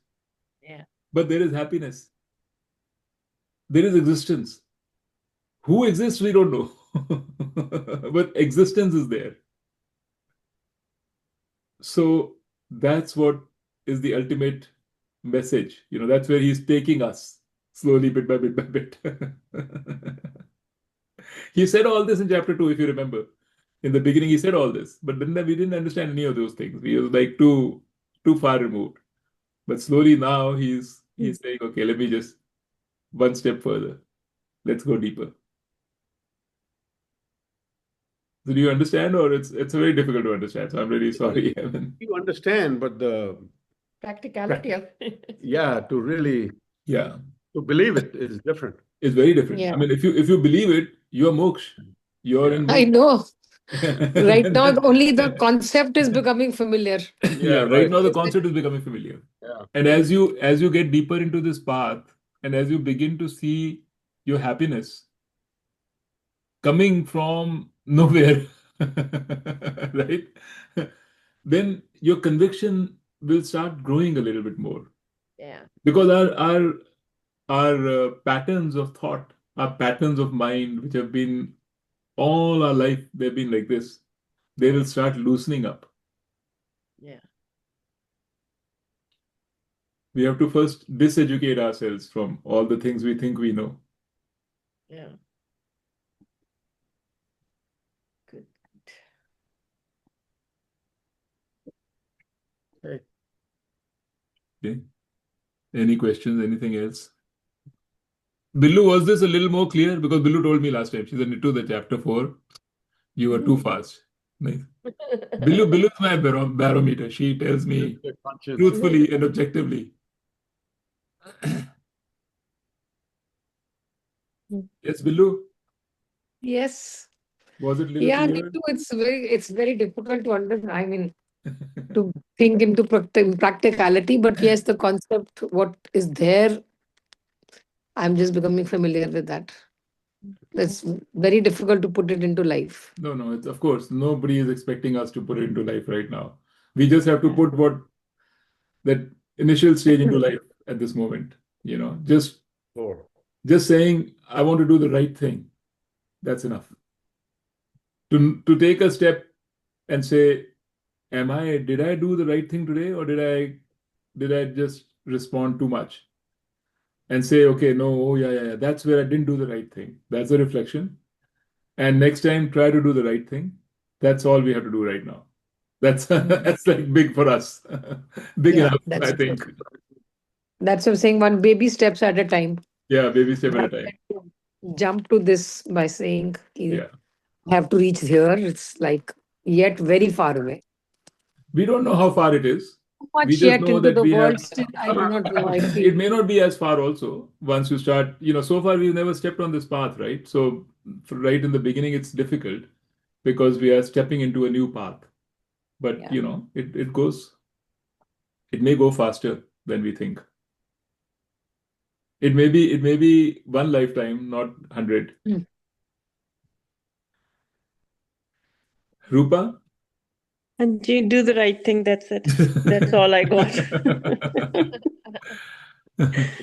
Speaker 2: Yeah.
Speaker 1: But there is happiness. There is existence. Who exists? We don't know. But existence is there. So that's what is the ultimate message. That's where he's taking us slowly, bit by bit by bit. He said all this in chapter 2, if you remember. In the beginning, he said all this, but then we didn't understand any of those things. We were like too far removed. But slowly now he's saying, okay, let me just one step further. Let's go deeper. So do you understand, or it's very difficult to understand? So I'm really sorry.
Speaker 3: You understand, but the
Speaker 2: Practicality of it.
Speaker 3: yeah, to really
Speaker 1: Yeah,
Speaker 3: to believe it is different.
Speaker 1: it's very different.
Speaker 4: Yeah.
Speaker 1: I mean, if you believe it, you're moksha. You're in
Speaker 4: I
Speaker 1: moksha.
Speaker 4: know. Right now,
Speaker 1: Then-
Speaker 4: only the concept is becoming familiar.
Speaker 1: Yeah, right
Speaker 3: right.
Speaker 1: now the concept is becoming familiar.
Speaker 3: Yeah.
Speaker 1: And as you get deeper into this path, and as you begin to see your happiness coming from nowhere, right? Then your conviction will start growing a little bit more.
Speaker 2: Yeah.
Speaker 1: Because our patterns of thought, our patterns of mind, which have been all our life, they've been like this, they will start loosening up.
Speaker 2: Yeah.
Speaker 1: We have to first diseducate ourselves from all the things we think we know.
Speaker 2: Yeah. Good.
Speaker 1: Okay. Any questions? Anything else? Billu, was this a little more clear? Because Billu told me last time, she said, into the chapter 4, you were too fast. Nice. Billu is my barometer. She tells me
Speaker 3: Your conscience.
Speaker 1: truthfully and objectively. Yes, Billu,
Speaker 4: Yes.
Speaker 1: was it a little
Speaker 4: Yeah, me
Speaker 1: clearer?
Speaker 4: too. It's very difficult to understand. I mean, to think into practicality, but yes, the concept, what is there, I'm just becoming familiar with that. It's very difficult to put it into life.
Speaker 1: No, it's of course, nobody is expecting us to put it into life right now. We just have to put that initial stage into life at this moment. Just
Speaker 3: Sure.
Speaker 1: saying, I want to do the right thing. That's enough. To take a step and say, did I do the right thing today, or did I just respond too much? And say, okay, no, oh yeah, that's where I didn't do the right thing. That's a reflection. And next time, try to do the right thing. That's all we have to do right now. That's that's like big for us. Big
Speaker 4: Yeah,
Speaker 1: enough,
Speaker 4: that's
Speaker 1: I
Speaker 4: true.
Speaker 1: think.
Speaker 4: That's what I'm saying, one baby steps at a time.
Speaker 1: Yeah, baby step at a
Speaker 4: Rather
Speaker 1: time.
Speaker 4: than to jump to this by saying,
Speaker 1: Yeah.
Speaker 4: I have to reach here. It's like yet very far away.
Speaker 1: We don't know how far it is.
Speaker 4: Too
Speaker 1: We
Speaker 4: much
Speaker 1: just
Speaker 4: yet
Speaker 1: know
Speaker 4: into
Speaker 1: that
Speaker 4: the
Speaker 1: we
Speaker 4: world
Speaker 1: have.
Speaker 4: still. I do not know. I feel.
Speaker 1: It may not be as far also once you start. So far we've never stepped on this path, right? So right in the beginning, it's difficult because we are stepping into a new path. But
Speaker 4: Yeah.
Speaker 1: it may go faster than we think. It may be one lifetime, not 100.
Speaker 4: Mm.
Speaker 1: Rupa?
Speaker 5: And you do the right thing. That's it. That's all I got.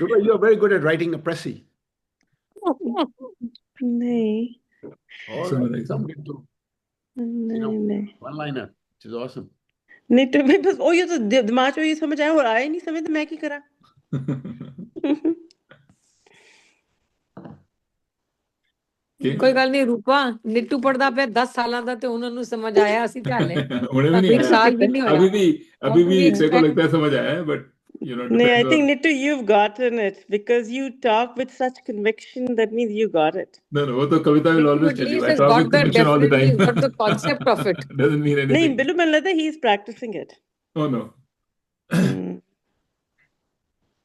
Speaker 3: Rupa, you are very good at writing a pressy.
Speaker 5: नहीं
Speaker 3: All right.
Speaker 1: Summarize.
Speaker 3: Some get to
Speaker 5: नहीं नहीं
Speaker 3: one-liner, which is awesome.
Speaker 5: नहीं तो मैं बस ओ ये तो दिमाग में ये समझ आया और आया नहीं समझ तो मैं क्या करा
Speaker 1: Okay.
Speaker 4: ਕੋਈ ਗੱਲ ਨਹੀਂ ਰੂਪਾ ਨਿੱਟੂ ਪੜਦਾ ਪਿਆ 10 ਸਾਲਾਂ ਦਾ ਤੇ ਉਹਨਾਂ ਨੂੰ ਸਮਝ ਆਇਆ ਅਸੀਂ ਤੇ ਹਾਲੇ
Speaker 1: उन्हें भी नहीं
Speaker 4: ਇੱਕ
Speaker 1: आया
Speaker 4: ਸਾਲ भी नहीं
Speaker 1: अभी
Speaker 4: होया
Speaker 1: भी
Speaker 4: और भी
Speaker 1: तेरे को
Speaker 4: expect
Speaker 1: लगता है समझ आया है बट
Speaker 5: नहीं I
Speaker 1: depends
Speaker 5: think
Speaker 1: on
Speaker 5: Nitu you've gotten it because you talk with such conviction that means you got it
Speaker 1: no वो तो Kavita will
Speaker 4: Nitu
Speaker 1: always
Speaker 4: at
Speaker 1: tell you
Speaker 4: least
Speaker 1: I
Speaker 4: has
Speaker 1: talk with
Speaker 4: got the
Speaker 1: conviction all the
Speaker 4: definitely
Speaker 1: time
Speaker 4: got the concept of it.
Speaker 1: doesn't mean
Speaker 5: नहीं
Speaker 1: anything
Speaker 5: Billu मैंने लगता he's practicing it
Speaker 1: oh no
Speaker 5: Hmm.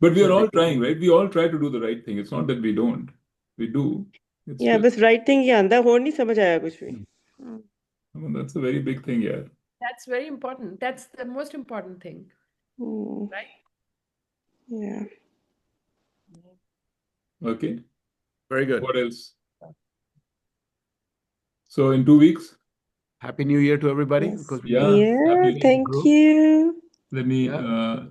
Speaker 1: but we are
Speaker 3: So
Speaker 1: all trying right we all try to do the right thing it's not that we don't we do it's
Speaker 5: yeah
Speaker 1: just
Speaker 5: बस right thing ही आंदा और नहीं समझ आया कुछ भी
Speaker 1: I mean, that's a very big thing yeah
Speaker 2: That's very important. That's the most important thing,
Speaker 5: Mm,
Speaker 2: right?
Speaker 5: yeah.
Speaker 1: Okay.
Speaker 3: Very good.
Speaker 1: What else? So in 2 weeks,
Speaker 3: Happy New Year to everybody.
Speaker 5: Yes.
Speaker 3: Because
Speaker 1: yeah,
Speaker 5: Yeah,
Speaker 1: happy.
Speaker 5: thank you.
Speaker 1: Let me
Speaker 3: Yeah.